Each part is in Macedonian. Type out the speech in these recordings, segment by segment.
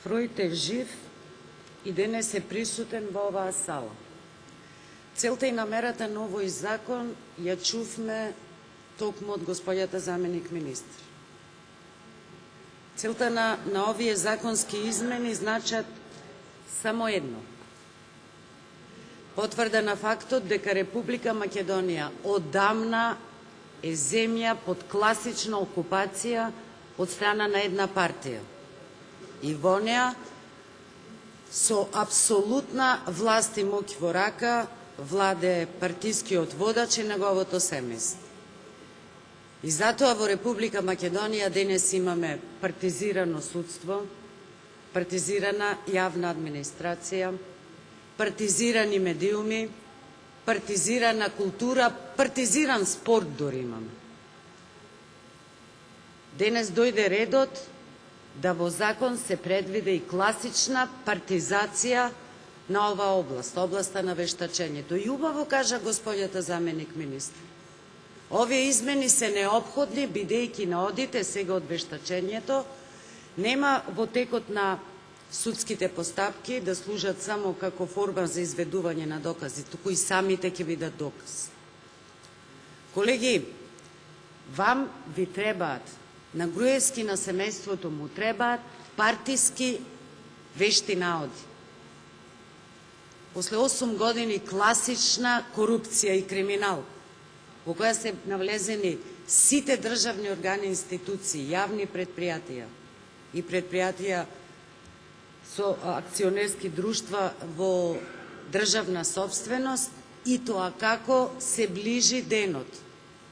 Пројтев жив и денес е присутен во оваа сала. Целта и намерата на овој закон ја чувме токму од господјата заменик министр. Целта на овие законски измени значат само едно. Потврда на фактот дека Република Македонија одамна е земја под класична окупација од страна на една партија. И во неа, со апсолутна власт и моќ во рака, владе партискиот водач и неговото семејство. И затоа во Република Македонија денес имаме партизирано судство, партизирана јавна администрација, партизирани медиуми, партизирана култура, партизиран спорт дори имаме. Денес дојде редот да во закон се предвиде и класична партизација на оваа област, областа на вештачењето. И убаво кажа господјата заменик министр. Овие измени се неопходни, бидејќи на одите сега од вештачењето, нема во текот на судските постапки да служат само како форма за изведување на докази, туку и самите ќе бидат доказ. Колеги, вам ви требаат, на Груевски, на семејството му требаат партиски вешти наоди. После 8 години класична корупција и криминал, во која се навлезени сите државни органи и институции, јавни предпријатија и предпријатија со акционерски друштва во државна собственост, и тоа како се ближи денот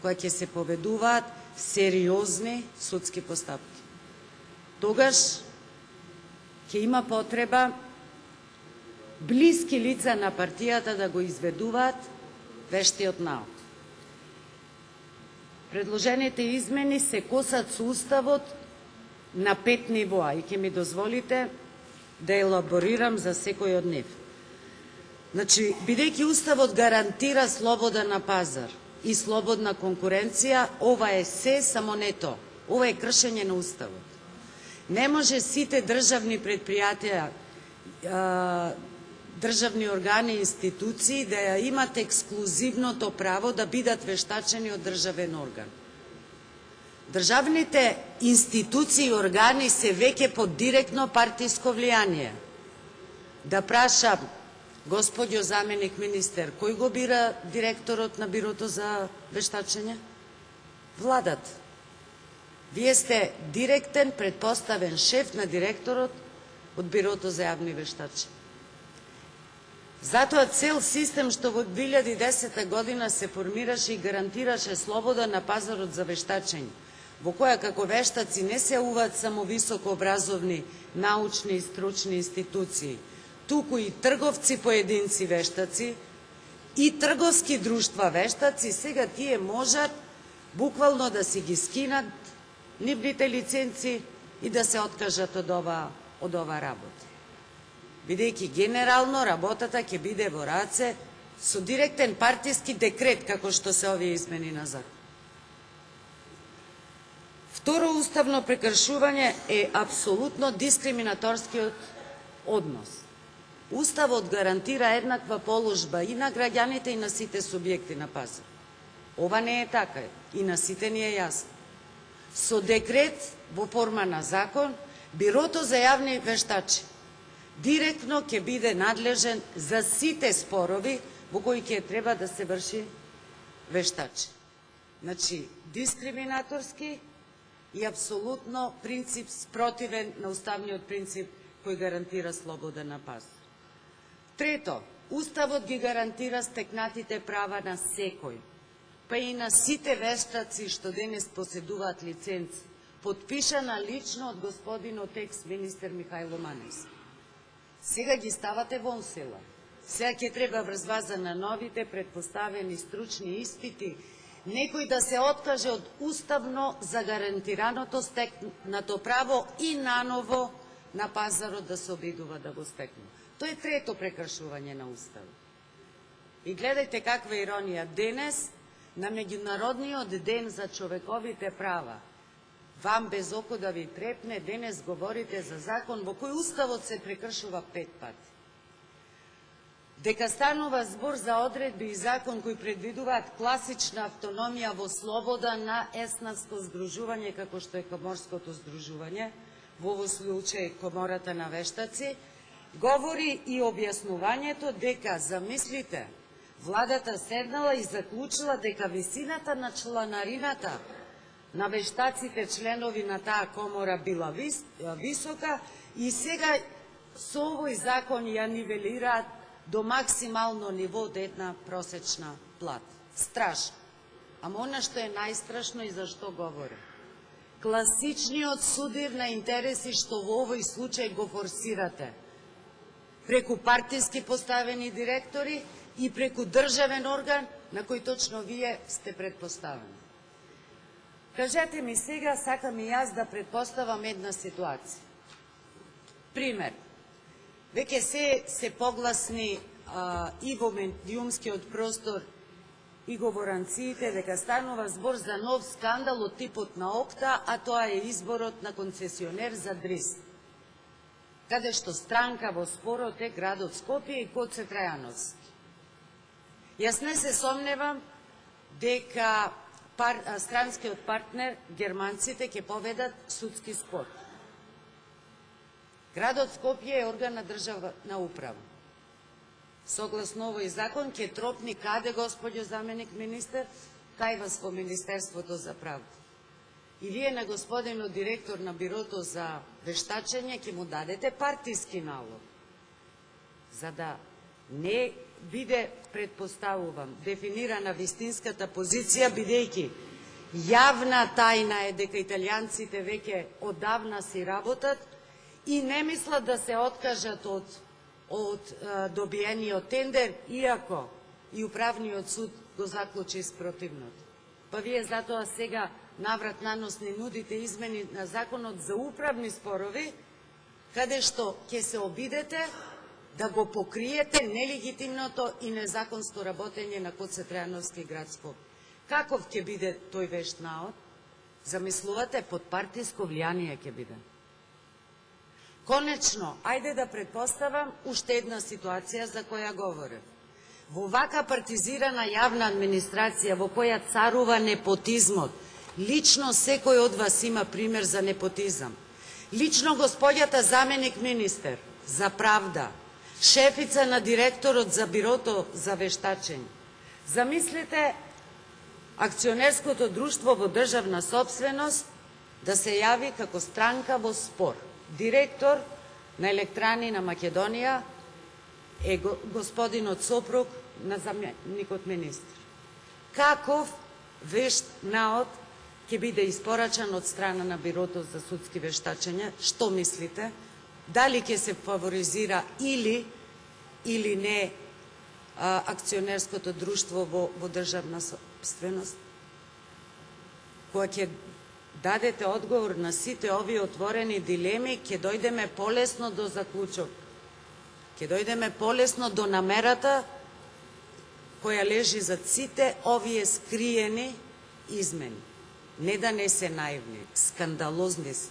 која ќе се поведуваат сериозни судски постапки. Тогаш ќе има потреба блиски лица на партијата да го изведуваат вештиот наод. Предложените измени се косат со уставот на 5 нивоа и ќе ми дозволите да елаборирам за секој од нив. Значи, бидејќи уставот гарантира слобода на пазар и слободна конкуренција, ова е се, само не то. Ова е кршење на уставот. Не може сите државни предпријатија, државни органи и институции да ја имат ексклузивното право да бидат вештачени од државен орган. Државните институции и органи се веќе под директно партиско влијание. Да прашам, господјо заменик министер, кој го бира директорот на Бирото за вештачење? Владата. Вие сте директен, предпоставен шеф на директорот од Бирото за јавни вештачења. Затоа цел систем што во 2010 година се формираше и гарантираше слобода на пазарот за вештачење, во која како вештаци не се уваат само високообразовни, научни и стручни институции, туку и трговци поединци вештаци и трговски друштва вештаци, сега тие можат буквално да си ги скинат нивните лиценци и да се откажат од ова работа. Бидејќи генерално работата ќе биде во раце со директен партиски декрет, како што се овие измени на закон. Второ уставно прекршување е апсолутно дискриминаторскиот однос. Уставот гарантира еднаква положба и на граѓаните и на сите субјекти на пазар. Ова не е така и на сите ни е јасно. Со декрет во форма на закон, Бирото за јавни вештачи директно ќе биде надлежен за сите спорови во кои ќе треба да се врши вештачи. Значи, дискриминаторски и апсолутно принцип спротивен на уставниот принцип кој гарантира слобода на пазар. Трето, уставот ги гарантира стекнатите права на секој, па и на сите вештаци што денес поседуваат лиценци, подпишана лично од господинот екс-министер Михајло Маневски. Сега ги ставате вон села. Сега ќе треба врз база на новите предпоставени стручни испити некој да се откаже од уставно загарантираното стекнато право и наново на пазарот да се обидува да го стекне. Тоа е трето прекршување на уставот. И гледајте каква иронија. Денес, на Меѓународниот ден за човековите права, вам без око да ви трепне, денес говорите за закон во кој Уставот се прекршува 5 пати. Дека станува збор за одредби и закон кои предвидуваат класична автономија во слобода на еснатско здружување како што е Коморското здружување, во овој случај Комората на вештаци, говори и објаснувањето дека, замислите, владата седнала и заклучила дека висината на чланарината на вештаците членови на таа комора била висока и сега со овој закон ја нивелираат до максимално ниво од една просечна плата. Страшно. Ама она што е најстрашно и за што говорим. Класичниот судир на интереси што во овој случај го форсирате преку партиски поставени директори и преку државен орган на кој точно вие сте предпоставени. Кажете ми сега, сакам и јас да предпоставам една ситуација. Пример. Веќе се погласни и во медиумскиот простор и говоранциите дека станува збор за нов скандал од типот на Окта, а тоа е изборот на концесионер за ДРИС, каде што странка во спорот е градот Скопје и Гоце Трајановски. Јас не се сомневам дека странскиот партнер, германците, ќе поведат судски спор. Градот Скопје е орган на државна управа. Согласно овој закон, ќе тропни каде, господјо заменик министер? Кај вас во Министерството за правда. И вие на господинот директор на Бирото за вештачење ќе му дадете партиски налог, за да не биде, предпоставувам, дефинирана вистинската позиција, бидејќи јавна тајна е дека италијанците веќе одавна си работат и не мислат да се откажат од добиениот тендер, иако и управниот суд го заклучи спротивното. Па вие затоа сега наврат нанос ни нудите измени на законот за управни спорови, каде што ќе се обидете да го покриете нелегитимното и незаконско работење на Гоце Трајановски град Скопје. Каков ќе биде тој вешт наод? Замислувате, под партиско влијание ќе биде. Конечно, ајде да предпоставам уште една ситуација за која говорев. Во вака партизирана јавна администрација во која царува непотизмот, лично секој од вас има пример за непотизам. Лично господјата заменик министер за правда, шефица на директорот за Бирото за вештачење. Замислите акционерското друштво во државна собственост да се јави како странка во спор. Директор на Електрани на Македонија е господинот сопруг на заменикот министр. Каков вешт наод ќе биде испорачан од страна на Бирото за судски вештачења? Што мислите? Дали ќе се фаворизира или не акционерското друштво во државна собственост? Кога ќе дадете одговор на сите овие отворени дилеми, ќе дојдеме полесно до заклучок. Ќе дојдеме полесно до намерата која лежи за сите овие скриени измени. Не да не се наивни, скандалозни се.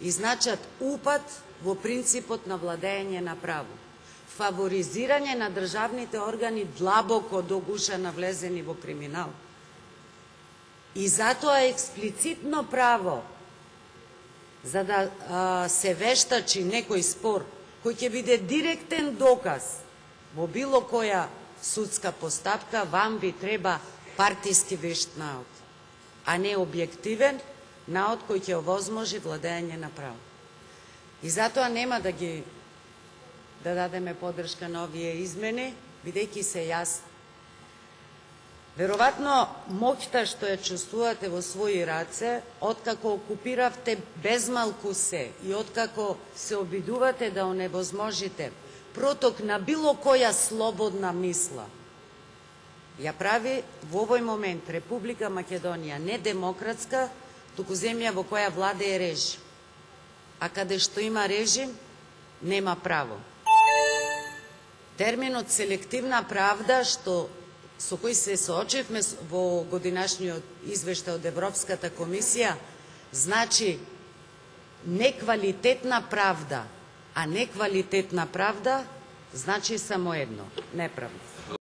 И значат упад во принципот на владење на право. Фаворизирање на државните органи длабоко до гуша навлезени во криминал. И затоа е експлицитно право за да се вештачи некој спор кој ќе биде директен доказ во било која судска постапка, вам би треба партиски вешт наод, а не објективен наод кој ќе овозможи владење на право. И затоа нема да дадеме поддршка на овие измени, бидејќи се јасни. Веројатно, моќта што ја чувствувате во своји раце, откако окупиравте безмалку се и откако се обидувате да оневозможите проток на било која слободна мисла, ја прави во овој момент Република Македонија не демократска, туку земја во која владее режим. А каде што има режим, нема право. Терминот селективна правда, со кој се соочивме во годинашниот извештај од Европската комисија, значи неквалитетна правда, а неквалитетна правда значи само едно – неправда.